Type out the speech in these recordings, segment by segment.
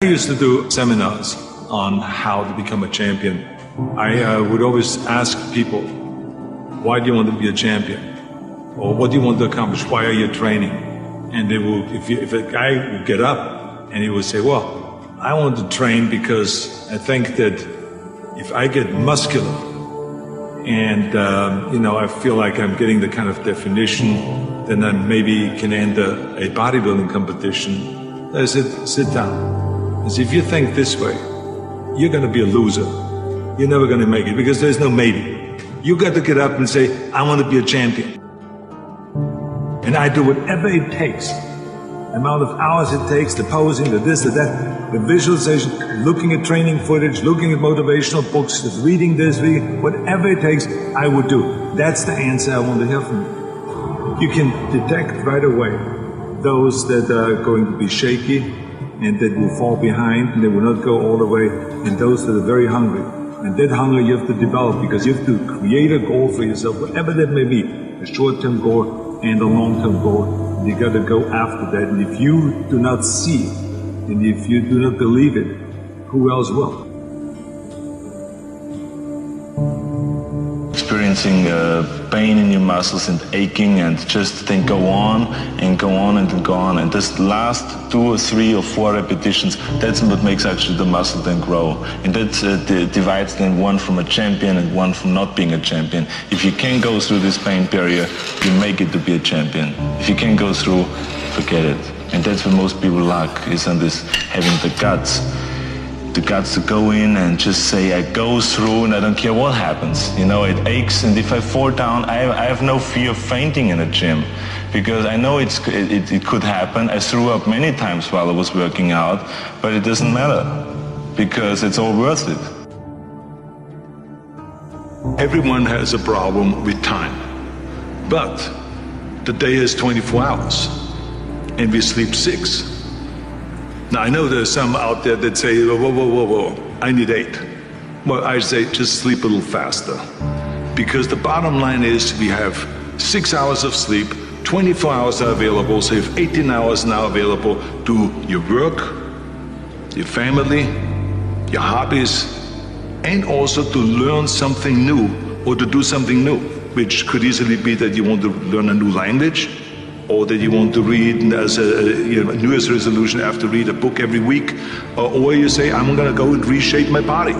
I used to do seminars on how to become a champion. I would always ask people, why do you want to be a champion? Or what do you want to accomplish? Why are you training? And they will, if a guy would get up and he would say, well, I want to train because I think that if I get muscular and, I feel like I'm getting the kind of definition, then I maybe can enter a bodybuilding competition. I said, sit down. I said, if you think this way, you're going to be a loser. You're never going to make it because there's no maybe. You got to get up and say, I want to be a champion. And I do whatever it takes. The amount of hours it takes, the posing, the this, the that, the visualization, looking at training footage, looking at motivational books, reading this, whatever it takes, I would do. That's the answer I want to hear from you. You can detect right away those that are going to be shaky and that will fall behind and they will not go all the way, and those that are very hungry. And that hunger you have to develop because you have to create a goal for yourself, whatever that may be, a short-term goal and a long-term goal. You got to go after that. And if you do not see it, and if you do not believe it, who else will? Experiencing pain in your muscles and aching, and just think go on and go on and go on, and this last 2 or 3 or 4 repetitions, that's what makes actually the muscle then grow, and that divides then one from a champion and one from not being a champion. If you can go through this pain barrier, you make it to be a champion. If you can't go through, forget it. And that's what most people lack, is on this having the guts to go in and just say, I go through and I don't care what happens. It aches, and if I fall down, I have no fear of fainting in a gym, because I know it could happen. I threw up many times while I was working out, but it doesn't matter, because it's all worth it. Everyone has a problem with time, but the day is 24 hours, and we sleep 6. Now, I know there's some out there that say, whoa, I need 8. Well, I say just sleep a little faster. Because the bottom line is we have 6 hours of sleep, 24 hours are available, so you have 18 hours now available to your work, your family, your hobbies, and also to learn something new or to do something new, which could easily be that you want to learn a new language, or that you want to read as a New Year's resolution, have to read a book every week, or you say, I'm going to go and reshape my body.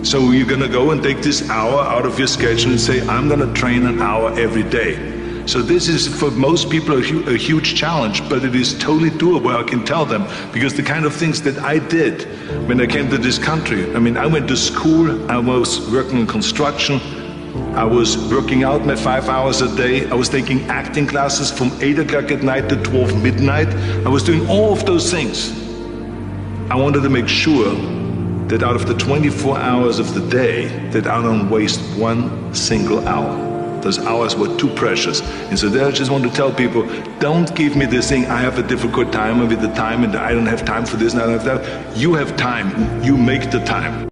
So you're going to go and take this hour out of your schedule and say, I'm going to train an hour every day. So this is, for most people, a huge challenge, but it is totally doable, I can tell them, because the kind of things that I did when I came to this country, I went to school, I was working in construction, I was working out my 5 hours a day. I was taking acting classes from 8 o'clock at night to 12 midnight. I was doing all of those things. I wanted to make sure that out of the 24 hours of the day, that I don't waste one single hour. Those hours were too precious. And so there I just want to tell people, don't give me this thing, I have a difficult time with the time and I don't have time for this and I don't have that. You have time. You make the time.